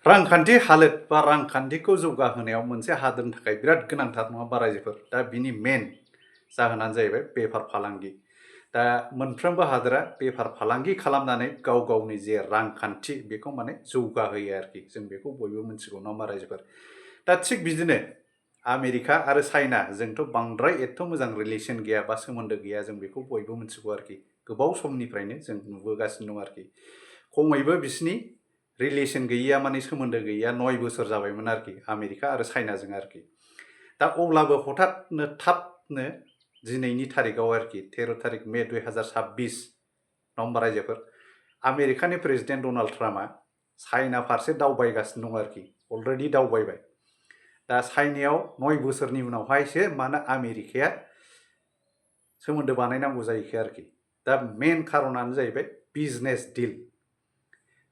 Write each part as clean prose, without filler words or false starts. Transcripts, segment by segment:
रांखान्थि हालोद बा रांखान्थिखौ जौगाहोनायाव मोनसे हादोरनि थाखाय बिराद गोनांथार नङा होमबा रायजोफोर? दा बिनि मेन जाहोनानो जाहैबाय बेफार फालांगि। दा मोनफ्रोमबो हादोरा बेफार फालांगि खालामनानै गाव गावनि जे रांखान्थि बेखौ माने जौगाहोयो आरोखि। जों बेखौ बयबो मिथिगौ नङा होमबा रायजोफोर? दा थिग बिदिनो आमेरिका आरो चाइना जोंथ' बांद्राय एथ' मोजां रिलेसन गैया बा सोमोन्दो गैया जों बेखौ बयबो मिथिगौ आरोखि। गोबाव समनिफ्रायनो जों नुबोगासिनो दं आरोखि। खमैबो बिसिनि रिलेसन गैयैया माने सोमोन्दो गैयैया 9 बोसोर जाबायमोन आरोखि आमेरिका आरो चाइनाजों आरोखि। दा अब्लाबो हठाथनो थाबनो दिनैनि थारिखआव आरोखि 13 थारिख मे 2026 नङा होमबा रायजोफोर? आमेरिकानि प्रेसिडेन्ट डनाल्ड ट्राम्पआ चाइना फारसे दावबायगासिनो दं आरोखि। अलरेडि दावबायबाय। दा चाइनायाव 9 बोसोरनि उनावहायसो मानो आमेरिकाया सोमोन्दो बानायनांगौ जाहैखो आरोखि। दा मेन खारनानो जाहैबाय बिजनेस डिल।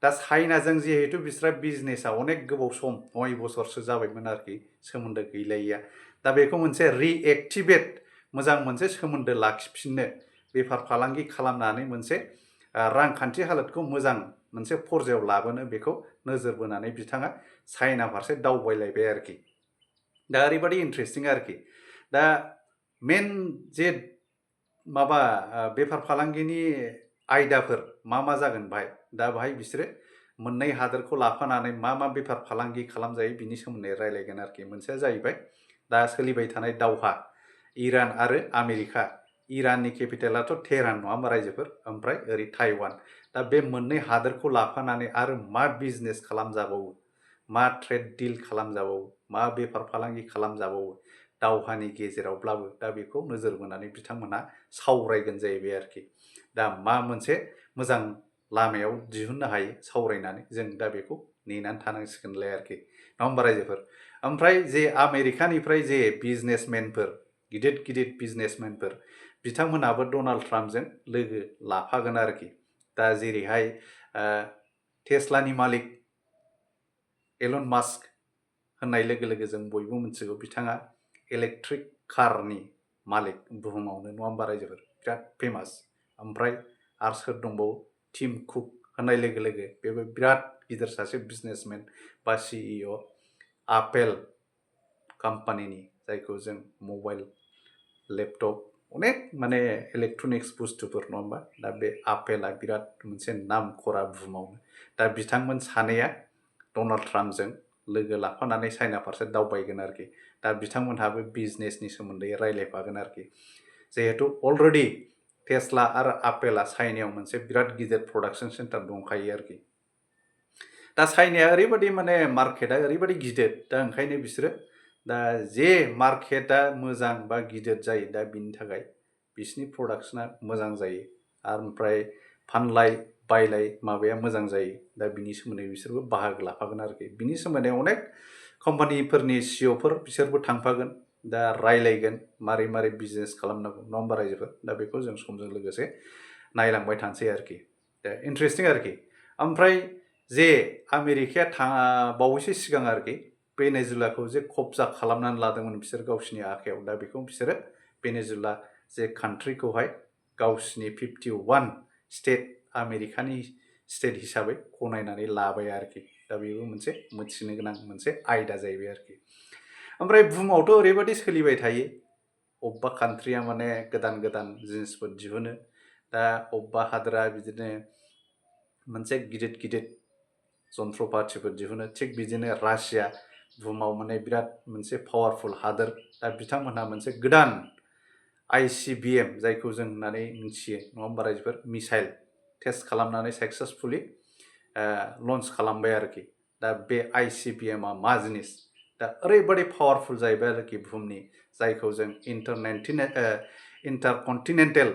दा चाइनाजों जिहेतु बिस्रा बिजनेसा अनेक गोबाव सम 9 बोसोरसो जाबायमोन आरोखि सोमोन्दो गैलायैया। दा बेखौ मोनसे रिएक्टिभेट मोजां मोनसे सोमोन्दो लाखिफिननो बेफार फालांगि खालामनानै मोनसे रांखान्थि हालोदखौ मोजां मोनसे पर्जायाव लाबोनो बेखौ नोजोर बोनानै बिथाङा चाइना फारसे दावबायलायबाय आरोखि। दा ओरैबायदि इन्ट्रेस्टिं आरोखि। दा मेन जे माबा बेफार फालांगिनि आयदाफोर मा जागोन बाहाय? दा बाहाय बिसोरो मोननै हादोरखौ लाफानानै मा बेफार फालांगि खालामजायो बिनि सोमोन्दै रायलायगोन आरोखि। मोनसेया जाहैबाय दा सोलिबाय थानाय दावहा इरान आरो आमेरिका। इराननि केपिटेलाथ' तेहरान नङा होमबा रायजोफोर? ओमफ्राय ओरै ताइवान। दा बे मोननै हादोरखौ लाफानानै आरो मा बिजनेस खालामजाबावो? मा ट्रेड डिल खालामजाबावो? मा बेफार फालांगि खालामजाबावो? दावहानि गेजेरावब्लाबो दा बेखौ नोजोर बोनानै बिथांमोनहा सावरायगोन जाहैबाय आरोखि। दा मा मोनसे मोजां लामायाव दिहुननो हायो सावरायनानै जों दा बेखौ नेनानै थानांसिगोनलाय आरोखि। नङा होमबा रायजोफोर? ओमफ्राय जे आमेरिकानिफ्राय जे बिजनेसमेनफोर गिदिर बिजनेसमेनफोर बिथांमोनहाबो डनाल्ड ट्राम्पजों लोगो लाफागोन आरोखि। दा जेरैहाय टेस्लानि मालिक एलन मास्क होननाय लोगो लोगो जों बयबो मिथिगौ बिथाङा इलेक्ट्रिक कारनि मालिक बुहुमावनो नङा होमबा रायजोफोर? बिराद फेमास। ओमफ्राय आरो सोर दंबावो? टिम कुक होननाय लोगो लोगो बेबो बिराद गिदिर सासे बिजनेसमेन बा CEO आपेल कम्पानिनि जायखौ जों मबाइल लेपटप अनेक माने इलेक्ट्रनिक्स बुस्थुफोर नङा होमबा? दा बे आपेला बिराद मोनसे नाम खरा बुहुमावनो। दा बिथांमोन सानैया डनाल्ड ट्राम्पजों लोगो लाफानानै चाइना फारसे दावबायगोन आरोखि। दा बिथांमोनहाबो बिजनेसनि सोमोन्दै रायलायफागोन आरोखि। जिहेतु अलरेडि टेस्ला आरो आपेला चाइनायाव मोनसे बिराद गिदिर प्रडाक्सन सेन्टार दंखायो आरोखि। दा चाइनाया ओरैबायदि माने मार्केटआ ओरैबायदि गिदिर दा ओंखायनो बिसोरो दा जे मार्केटआ मोजां बा गिदिर जायो दा बिनि थाखाय बिसिनि प्रडाक्शना मोजां जायो। ओमफ्राय फानलाय बायलाय माबाया मोजां जायो। दा बिनि सोमोन्दै बिसोरबो बाहागो लाफागोन आरोखि। बिनि सोमोन्दै अनेक कम्पानिफोरनि CEOफोर बिसोरबो थांफागोन। दा रायलायगोन मारै बिजनेस खालामनांगौ नङा होमबा रायजोफोर? दा बेखौ जों समजों लोगोसे नायलांबाय थानोसै आरोखि। दा इन्ट्रेस्टिं आरोखि। ओमफ्राय जे आमेरिकाया बावैसो सिगां आरोखि भेनेजुलाखौ जे कब्जा खालामनानै लादोंमोन बिसोर गावसिनि आखायाव। दा बेखौ बिसोरो भेनेजुला जे कान्ट्रिखौहाय गावसिनि 51 स्टेट आमेरिकानि स्टेट हिसाबै गनायनानै लाबाय आरोखि। दा बेबो मोनसे मिथिनो गोनां मोनसे आयदा जाहैबाय आरोखि। ओमफ्राय बुहुमावथ' ओरैबायदि सोलिबाय थायो अबेबा कान्ट्रिया माने गोदान जिनिसफोर दिहुनो। दा अबेबा हादोरा बिदिनो मोनसे गिदिर जन्थ्रपाथिफोर दिहुनो। थिग बिदिनो रासिया बुहुमाव माने बिराद मोनसे पावारफुल हादोर। दा बिथांमोनहा मोनसे गोदान ICBM जायखौ जों होननानै मिथियो नङा होमबा रायजोफोर? मिसाइल टेस्ट खालामनानै साक्सेसफुलि लन्च खालामबाय आरोखि। दा बे ICBMआ मा जिनिस? दा ओरैबायदि पावारफुल जाहैबाय आरोखि बुहुमनि जायखौ जों इन्टारकन्टिनेन्टेल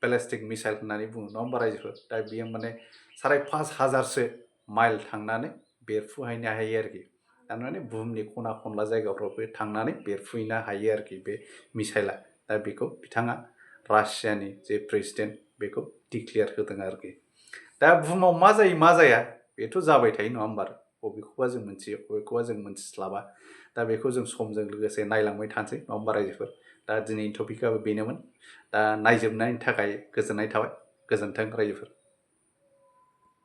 बेलिस्टिक मिसाइल होननानै बुङो नङा होमबा रायजोफोर? दा बियो माने 5,500 माइल थांनानै बेरफुहैनो हायो आरोखि। थारमाने बुहुमनि खना खनला जायगाफ्रावबो थांनानै बेरफुहैनो हायो आरोखि बे मिसाइला। दा बेखौ बिथाङा रासियानि जे प्रेसिडेन्ट बेखौ डिक्लेयार होदों आरोखि। दा बुहुमाव मा जायो मा जाया बेथ' जाबाय थायो नङा होमबा? बबेखौबा जों मिथियो बबेखौबा जों मिथिस्लाबा। दा बेखौ जों समजों लोगोसे नायलांबाय थानोसै नङा होमबा रायजोफोर? दा दिनैनि टपिकआबो बेनोमोन। दा नायजोबनायनि थाखाय गोजोननाय थाबाय। गोजोन्थों रायजोफोर।